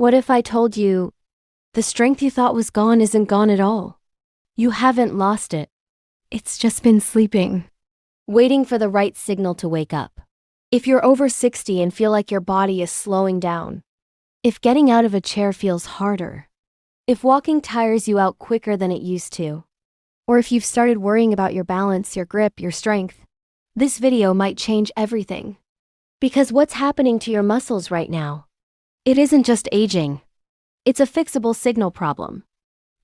What if I told you the strength you thought was gone isn't gone at all? You haven't lost it. It's just been sleeping, waiting for the right signal to wake up. If you're over 60 and feel like your body is slowing down, if getting out of a chair feels harder, if walking tires you out quicker than it used to, or if you've started worrying about your balance, your grip, your strength, this video might change everything. Because what's happening to your muscles right now? It isn't just aging. It's a fixable signal problem.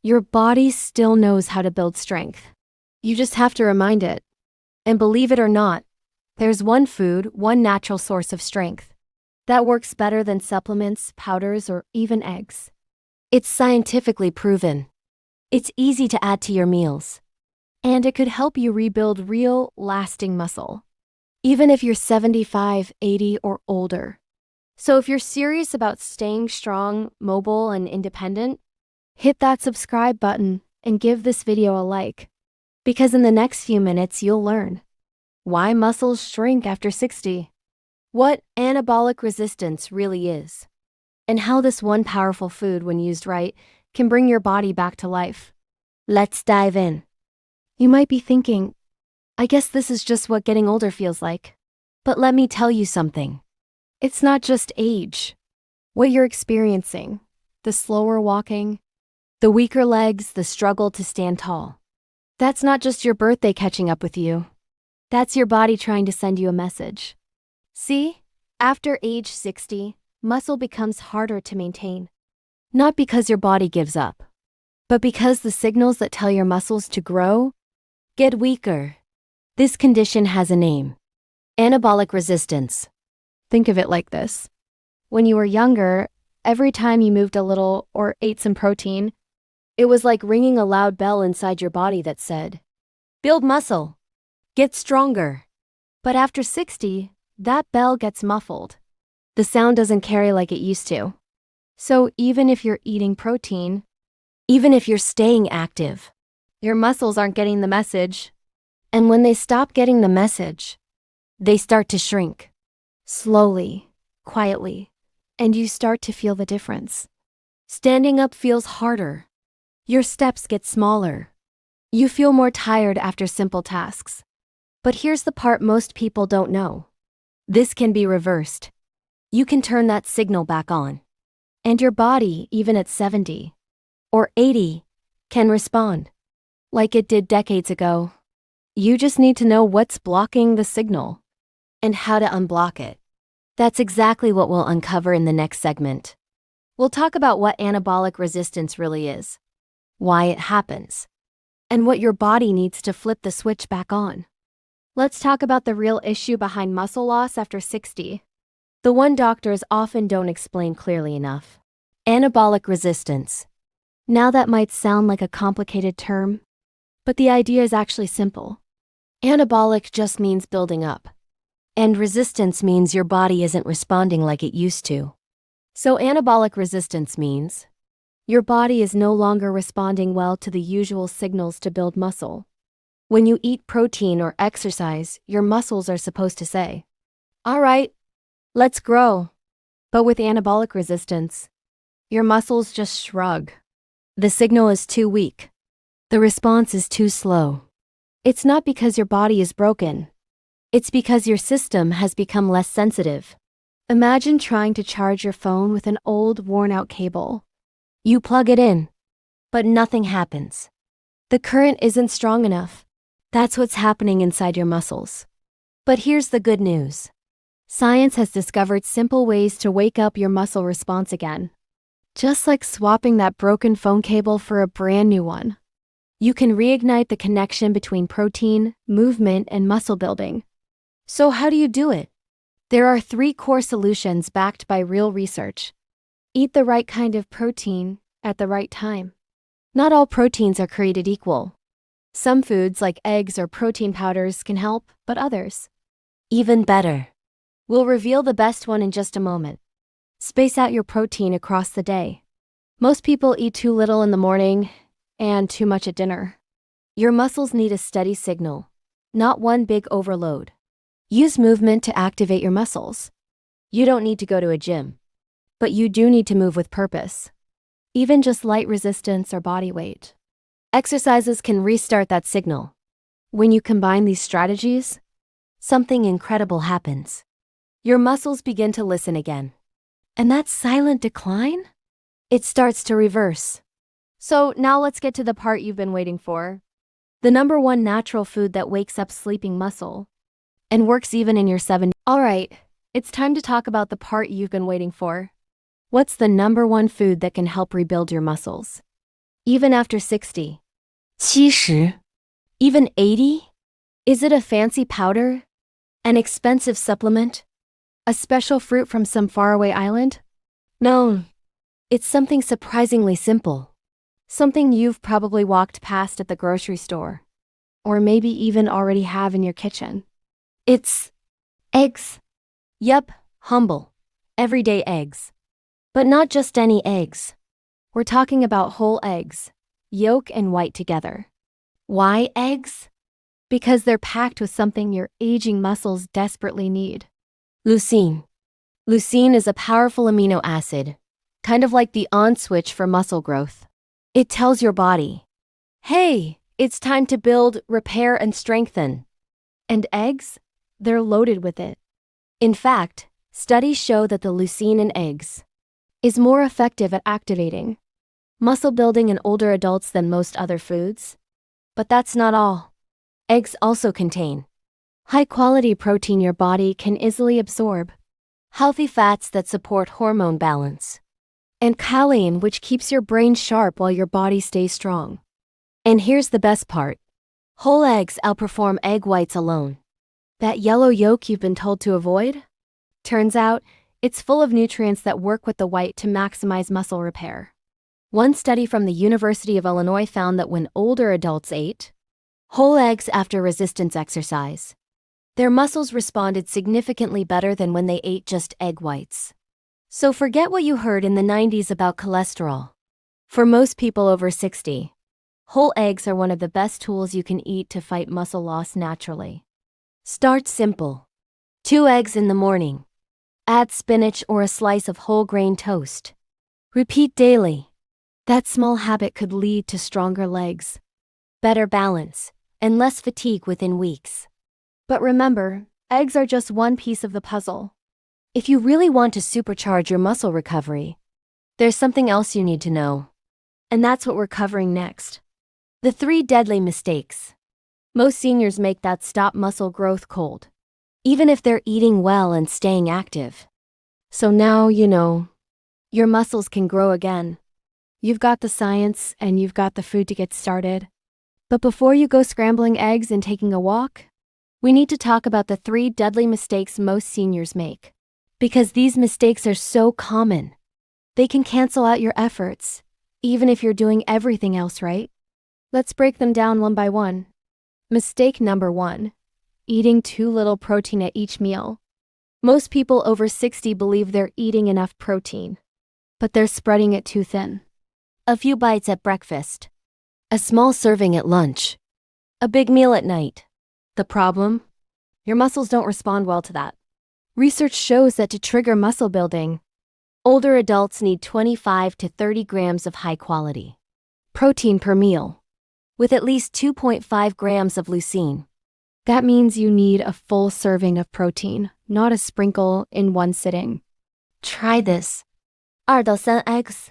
Your body still knows how to build strength. You just have to remind it. And believe it or not, there's one food, one natural source of strength that works better than supplements, powders, or even eggs. It's scientifically proven. It's easy to add to your meals. And it could help you rebuild real, lasting muscle, even if you're 75, 80, or older. So if you're serious about staying strong, mobile, and independent, hit that subscribe button and give this video a like. Because in the next few minutes, you'll learn why muscles shrink after 60, what anabolic resistance really is, and how this one powerful food, when used right, can bring your body back to life. Let's dive in. You might be thinking, I guess this is just what getting older feels like. But let me tell you something. It's not just age. What you're experiencing, the slower walking, the weaker legs, the struggle to stand tall, that's not just your birthday catching up with you. That's your body trying to send you a message. See, after age 60, muscle becomes harder to maintain. Not because your body gives up, but because the signals that tell your muscles to grow get weaker. This condition has a name: anabolic resistance. Think of it like this. When you were younger, every time you moved a little or ate some protein, it was like ringing a loud bell inside your body that said, build muscle, get stronger. But after 60, that bell gets muffled. The sound doesn't carry like it used to. So even if you're eating protein, even if you're staying active, your muscles aren't getting the message. And when they stop getting the message, they start to shrink. Slowly, quietly, and you start to feel the difference. Standing up feels harder. Your steps get smaller. You feel more tired after simple tasks. But here's the part most people don't know. This can be reversed. You can turn that signal back on. And your body, even at 70 or 80, can respond like it did decades ago. You just need to know what's blocking the signal and how to unblock it. That's exactly what we'll uncover in the next segment. We'll talk about what anabolic resistance really is, why it happens, and what your body needs to flip the switch back on. Let's talk about the real issue behind muscle loss after 60. The one doctors often don't explain clearly enough. Anabolic resistance. Now that might sound like a complicated term, but the idea is actually simple. Anabolic just means building up, and resistance means your body isn't responding like it used to. So anabolic resistance means your body is no longer responding well to the usual signals to build muscle. When you eat protein or exercise, your muscles are supposed to say, all right, let's grow. But with anabolic resistance, your muscles just shrug. The signal is too weak. The response is too slow. It's not because your body is broken. It's because your system has become less sensitive. Imagine trying to charge your phone with an old, worn-out cable. You plug it in, but nothing happens. The current isn't strong enough. That's what's happening inside your muscles. But here's the good news. Science has discovered simple ways to wake up your muscle response again. Just like swapping that broken phone cable for a brand new one. You can reignite the connection between protein, movement, and muscle building. So how do you do it? There are 3 core solutions backed by real research. Eat the right kind of protein at the right time. Not all proteins are created equal. Some foods like eggs or protein powders can help, but others, even better. We'll reveal the best one in just a moment. Space out your protein across the day. Most people eat too little in the morning and too much at dinner. Your muscles need a steady signal, not one big overload. Use movement to activate your muscles. You don't need to go to a gym. But you do need to move with purpose. Even just light resistance or body weight. Exercises can restart that signal. When you combine these strategies, something incredible happens. Your muscles begin to listen again. And that silent decline? It starts to reverse. So now let's get to the part you've been waiting for. The number one natural food that wakes up sleeping muscle and works even in your 70s. All right, it's time to talk about the part you've been waiting for. What's the number one food that can help rebuild your muscles? Even after 60? 70? Even 80? Is it a fancy powder? An expensive supplement? A special fruit from some faraway island? No. It's something surprisingly simple. Something you've probably walked past at the grocery store. Or maybe even already have in your kitchen. It's eggs. Yup, humble, everyday eggs. But not just any eggs. We're talking about whole eggs, yolk and white together. Why eggs? Because they're packed with something your aging muscles desperately need. Leucine. Leucine is a powerful amino acid, kind of like the on switch for muscle growth. It tells your body, hey, it's time to build, repair, and strengthen. And eggs? They're loaded with it. In fact, studies show that the leucine in eggs is more effective at activating muscle building in older adults than most other foods. But that's not all. Eggs also contain high-quality protein your body can easily absorb, healthy fats that support hormone balance, and kaolin, which keeps your brain sharp while your body stays strong. And here's the best part. Whole eggs outperform egg whites alone. That yellow yolk you've been told to avoid? Turns out, it's full of nutrients that work with the white to maximize muscle repair. One study from the University of Illinois found that when older adults ate whole eggs after resistance exercise, their muscles responded significantly better than when they ate just egg whites. So forget what you heard in the 90s about cholesterol. For most people over 60, whole eggs are one of the best tools you can eat to fight muscle loss naturally. Start simple. 2 eggs in the morning. Add spinach or a slice of whole grain toast. Repeat daily. That small habit could lead to stronger legs, better balance, and less fatigue within weeks. But remember, eggs are just one piece of the puzzle. If you really want to supercharge your muscle recovery, there's something else you need to know. And that's what we're covering next. The 3 deadly mistakes most seniors make that stop muscle growth cold, even if they're eating well and staying active. So now you know, your muscles can grow again. You've got the science and you've got the food to get started. But before you go scrambling eggs and taking a walk, we need to talk about the 3 deadly mistakes most seniors make. Because these mistakes are so common. They can cancel out your efforts, even if you're doing everything else right. Let's break them down one by one. Mistake number 1. Eating too little protein at each meal. Most people over 60 believe they're eating enough protein, but they're spreading it too thin. A few bites at breakfast. A small serving at lunch. A big meal at night. The problem? Your muscles don't respond well to that. Research shows that to trigger muscle building, older adults need 25 to 30 grams of high-quality protein per meal, with at least 2.5 grams of leucine. That means you need a full serving of protein, not a sprinkle in one sitting. Try this. 2到3 eggs.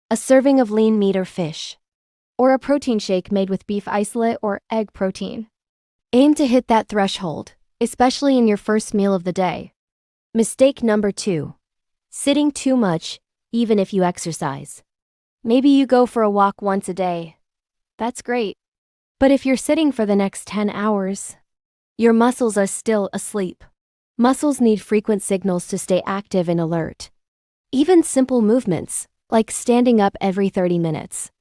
A serving of lean meat or fish. Or a protein shake made with beef isolate or egg protein. Aim to hit that threshold, especially in your first meal of the day. Mistake number 2. Sitting too much, even if you exercise. Maybe you go for a walk once a day. That's great. But if you're sitting for the next 10 hours, your muscles are still asleep. Muscles need frequent signals to stay active and alert. Even simple movements, like standing up every 30 minutes,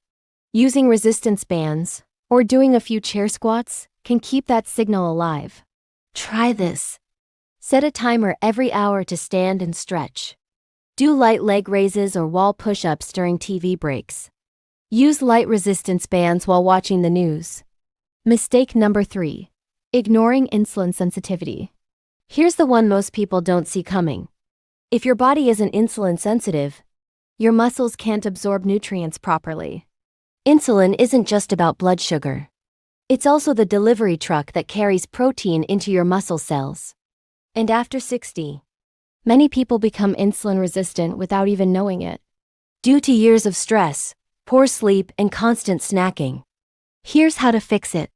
using resistance bands, or doing a few chair squats, can keep that signal alive. Try this. Set a timer every hour to stand and stretch. Do light leg raises or wall push-ups during TV breaks. Use light resistance bands while watching the news. Mistake number 3. Ignoring insulin sensitivity. Here's the one most people don't see coming. If your body isn't insulin sensitive, your muscles can't absorb nutrients properly. Insulin isn't just about blood sugar. It's also the delivery truck that carries protein into your muscle cells. And after 60, many people become insulin resistant without even knowing it, due to years of stress, poor sleep, and constant snacking. Here's how to fix it.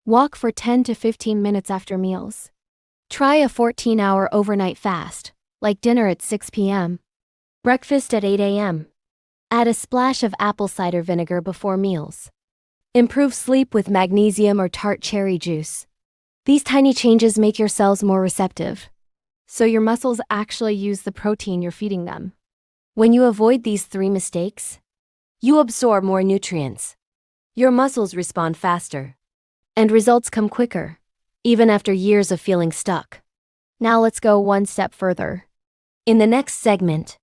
Walk for 10 to 15 minutes after meals. Try a 14-hour overnight fast, like dinner at 6 p.m., breakfast at 8 a.m. Add a splash of apple cider vinegar before meals. Improve sleep with magnesium or tart cherry juice. These tiny changes make your cells more receptive, so your muscles actually use the protein you're feeding them. When you avoid these 3 mistakes, you absorb more nutrients. Your muscles respond faster, and results come quicker, even after years of feeling stuck. Now let's go one step further. In the next segment,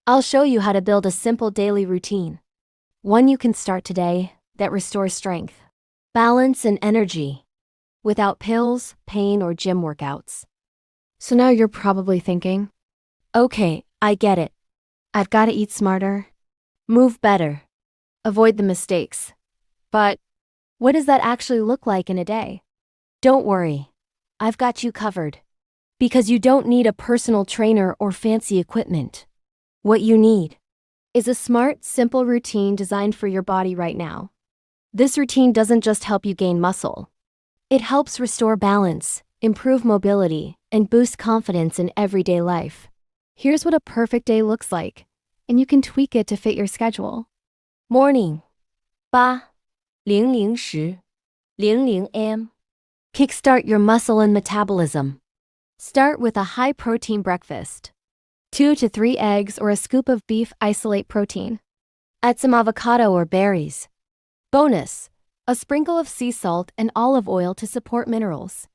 I'll show you how to build a simple daily routine, one you can start today that restores strength, balance, and energy, without pills, pain, or gym workouts. So now you're probably thinking, okay, I get it. I've got to eat smarter, move better, avoid the mistakes. But what does that actually look like in a day? Don't worry, I've got you covered. Because you don't need a personal trainer or fancy equipment. What you need is a smart, simple routine designed for your body right now. This routine doesn't just help you gain muscle. It helps restore balance, improve mobility, and boost confidence in everyday life. Here's what a perfect day looks like, and you can tweak it to fit your schedule. Morning, 8:00 a.m. Kickstart your muscle and metabolism. Start with a high-protein breakfast. 2 to 3 eggs or a scoop of beef isolate protein. Add some avocado or berries. Bonus, a sprinkle of sea salt and olive oil to support minerals.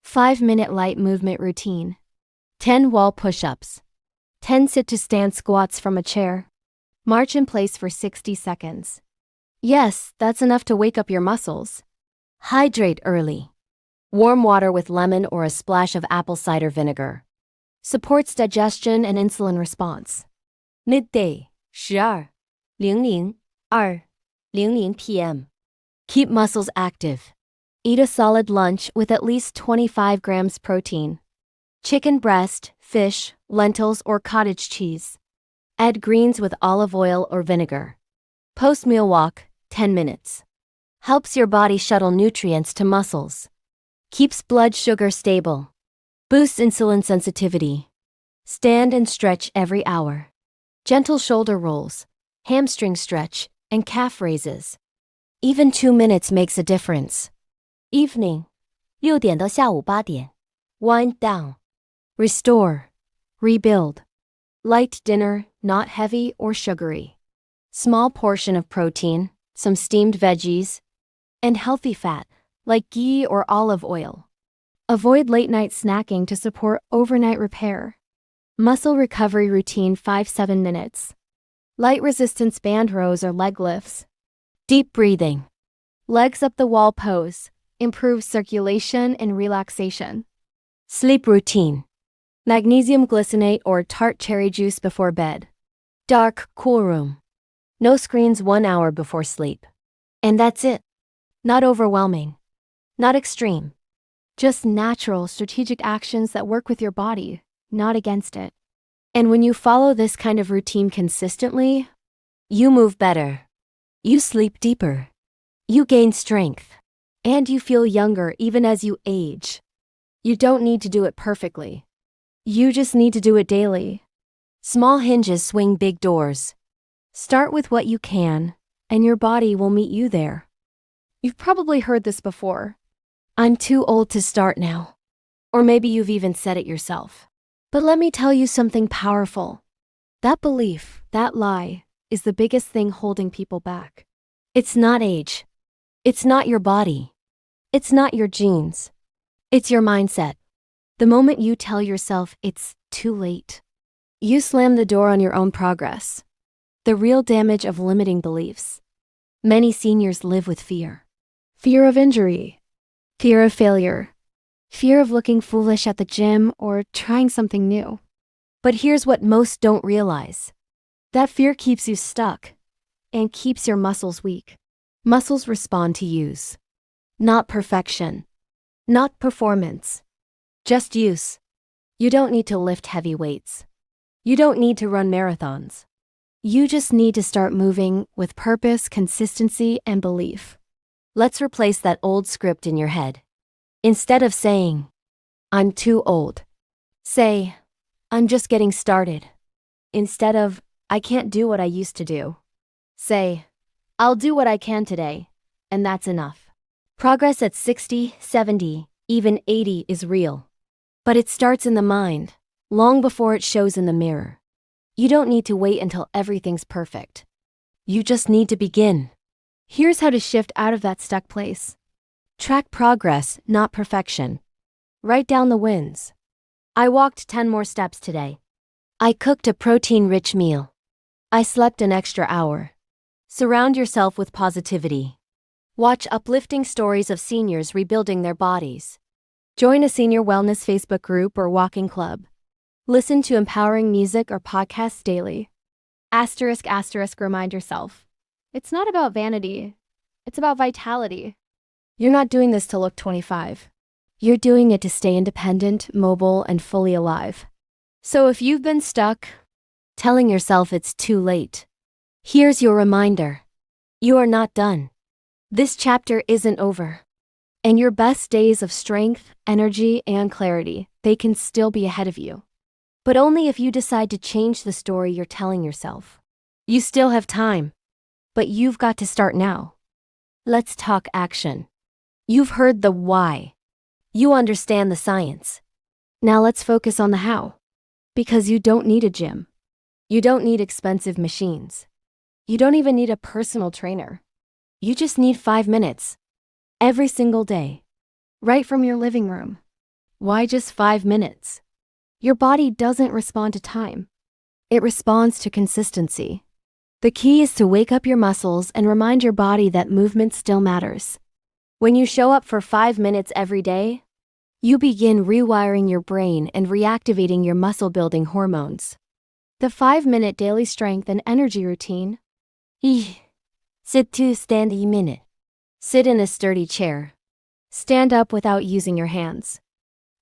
5-minute light movement routine. 10 wall push-ups. 10 sit-to-stand squats from a chair. March in place for 60 seconds. Yes, that's enough to wake up your muscles. Hydrate early. Warm water with lemon or a splash of apple cider vinegar. Supports digestion and insulin response. Midday, 12:00 p.m. Keep muscles active. Eat a solid lunch with at least 25 grams protein. Chicken breast, fish, lentils, or cottage cheese. Add greens with olive oil or vinegar. Post-meal walk, 10 minutes. Helps your body shuttle nutrients to muscles. Keeps blood sugar stable. Boosts insulin sensitivity. Stand and stretch every hour. Gentle shoulder rolls, hamstring stretch, and calf raises. Even 2 minutes makes a difference. Evening, 6点到下午8点. Wind down. Restore. Rebuild. Light dinner, not heavy or sugary. Small portion of protein, some steamed veggies, and healthy fat, like ghee or olive oil. Avoid late-night snacking to support overnight repair. Muscle recovery routine 5-7 minutes. Light resistance band rows or leg lifts. Deep breathing. Legs up the wall pose. Improves circulation and relaxation. Sleep routine. Magnesium glycinate or tart cherry juice before bed. Dark, cool room. No screens 1 hour before sleep. And that's it. Not overwhelming. Not extreme. Just natural, strategic actions that work with your body, not against it. And when you follow this kind of routine consistently, you move better. You sleep deeper. You gain strength. And you feel younger even as you age. You don't need to do it perfectly. You just need to do it daily. Small hinges swing big doors. Start with what you can, and your body will meet you there. You've probably heard this before. I'm too old to start now. Or maybe you've even said it yourself. But let me tell you something powerful. That belief, that lie, is the biggest thing holding people back. It's not age. It's not your body. It's not your genes. It's your mindset. The moment you tell yourself it's too late, you slam the door on your own progress. The real damage of limiting beliefs. Many seniors live with fear. Fear of injury. Fear of failure. Fear of looking foolish at the gym or trying something new. But here's what most don't realize. That fear keeps you stuck and keeps your muscles weak. Muscles respond to use, not perfection, not performance, just use. You don't need to lift heavy weights. You don't need to run marathons. You just need to start moving with purpose, consistency, and belief. Let's replace that old script in your head. Instead of saying, "I'm too old," say, "I'm just getting started." Instead of, "I can't do what I used to do," say, "I'll do what I can today, and that's enough." Progress at 60, 70, even 80 is real. But it starts in the mind, long before it shows in the mirror. You don't need to wait until everything's perfect. You just need to begin. Here's how to shift out of that stuck place. Track progress, not perfection. Write down the wins. I walked 10 more steps today. I cooked a protein-rich meal. I slept an extra hour. Surround yourself with positivity. Watch uplifting stories of seniors rebuilding their bodies. Join a senior wellness Facebook group or walking club. Listen to empowering music or podcasts daily. ***, remind yourself. It's not about vanity. It's about vitality. You're not doing this to look 25. You're doing it to stay independent, mobile, and fully alive. So if you've been stuck, telling yourself it's too late, here's your reminder. You are not done. This chapter isn't over. And your best days of strength, energy, and clarity, they can still be ahead of you. But only if you decide to change the story you're telling yourself. You still have time, but you've got to start now. Let's talk action. You've heard the why. You understand the science. Now let's focus on the how. Because you don't need a gym. You don't need expensive machines. You don't even need a personal trainer. You just need 5 minutes. Every single day. Right from your living room. Why just 5 minutes? Your body doesn't respond to time. It responds to consistency. The key is to wake up your muscles and remind your body that movement still matters. When you show up for 5 minutes every day, you begin rewiring your brain and reactivating your muscle-building hormones. The 5-minute daily strength and energy routine. Sit to stand a minute. Sit in a sturdy chair. Stand up without using your hands.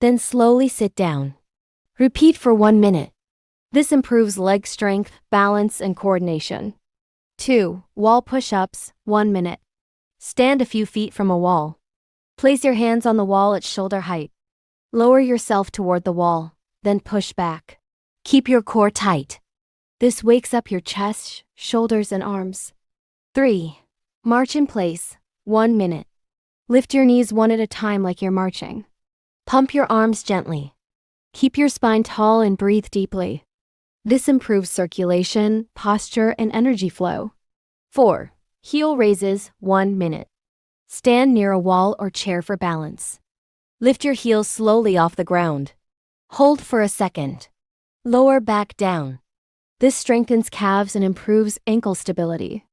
Then slowly sit down. Repeat for 1 minute. This improves leg strength, balance, and coordination. 2. Wall push-ups, 1 minute. Stand a few feet from a wall. Place your hands on the wall at shoulder height. Lower yourself toward the wall, then push back. Keep your core tight. This wakes up your chest, shoulders, and arms. 3. March in place, 1 minute. Lift your knees one at a time like you're marching. Pump your arms gently. Keep your spine tall and breathe deeply. This improves circulation, posture, and energy flow. 4. Heel raises, 1 minute. Stand near a wall or chair for balance. Lift your heels slowly off the ground. Hold for a second. Lower back down. This strengthens calves and improves ankle stability.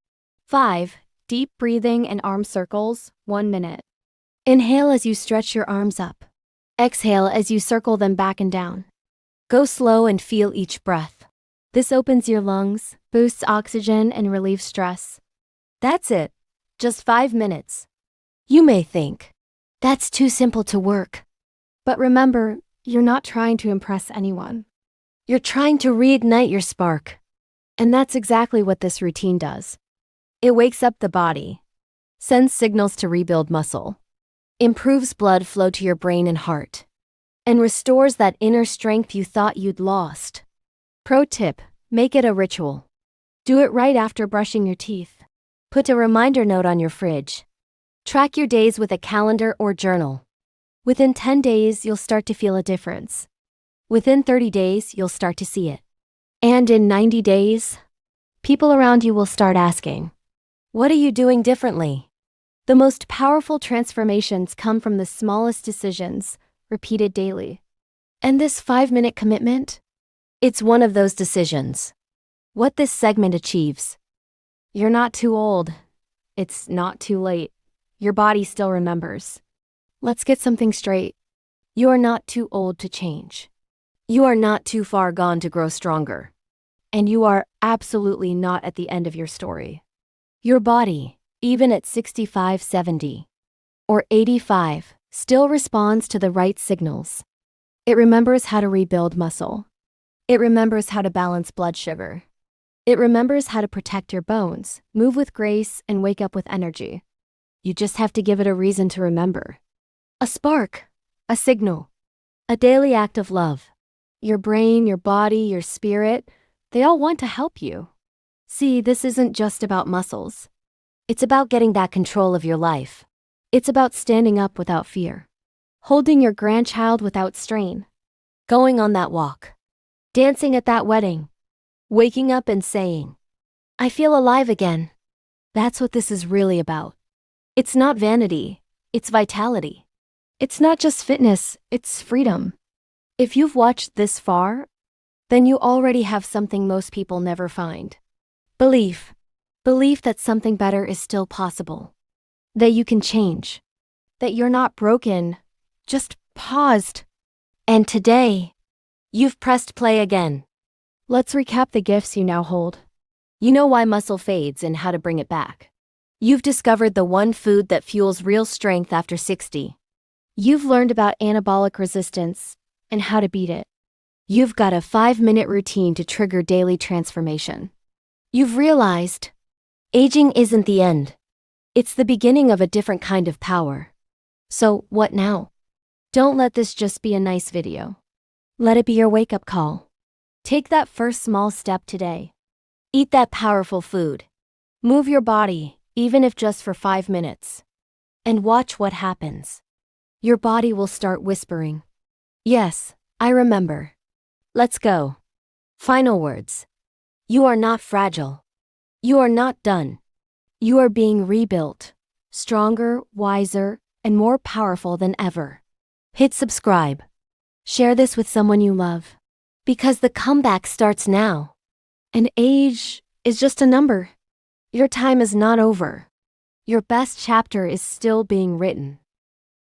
5. Deep breathing and arm circles, 1 minute. Inhale as you stretch your arms up. Exhale as you circle them back and down. Go slow and feel each breath. This opens your lungs, boosts oxygen, and relieves stress. That's it. Just 5 minutes. You may think, that's too simple to work. But remember, you're not trying to impress anyone. You're trying to reignite your spark. And that's exactly what this routine does. It wakes up the body, sends signals to rebuild muscle, improves blood flow to your brain and heart, and restores that inner strength you thought you'd lost. Pro tip, make it a ritual. Do it right after brushing your teeth. Put a reminder note on your fridge. Track your days with a calendar or journal. Within 10 days, you'll start to feel a difference. Within 30 days, you'll start to see it. And in 90 days, people around you will start asking, what are you doing differently? The most powerful transformations come from the smallest decisions, repeated daily. And this 5-minute commitment? It's one of those decisions. What this segment achieves. You're not too old. It's not too late. Your body still remembers. Let's get something straight. You are not too old to change. You are not too far gone to grow stronger. And you are absolutely not at the end of your story. Your body, even at 65, 70, or 85, still responds to the right signals. It remembers how to rebuild muscle. It remembers how to balance blood sugar. It remembers how to protect your bones, move with grace, and wake up with energy. You just have to give it a reason to remember. A spark, a signal, a daily act of love. Your brain, your body, your spirit, they all want to help you. See, this isn't just about muscles. It's about getting back control of your life. It's about standing up without fear, holding your grandchild without strain, going on that walk, dancing at that wedding, waking up and saying, I feel alive again. That's what this is really about. It's not vanity, it's vitality. It's not just fitness, it's freedom. If you've watched this far, then you already have something most people never find. Belief. Belief that something better is still possible. That you can change. That you're not broken, just paused. And today, you've pressed play again. Let's recap the gifts you now hold. You know why muscle fades and how to bring it back. You've discovered the one food that fuels real strength after 60. You've learned about anabolic resistance and how to beat it. You've got a 5-minute routine to trigger daily transformation. You've realized aging isn't the end. It's the beginning of a different kind of power. So, what now? Don't let this just be a nice video. Let it be your wake-up call. Take that first small step today. Eat that powerful food. Move your body, even if just for 5 minutes. And watch what happens. Your body will start whispering, yes, I remember. Let's go. Final words. You are not fragile. You are not done. You are being rebuilt, stronger, wiser, and more powerful than ever. Hit subscribe. Share this with someone you love. Because the comeback starts now. And age is just a number. Your time is not over. Your best chapter is still being written.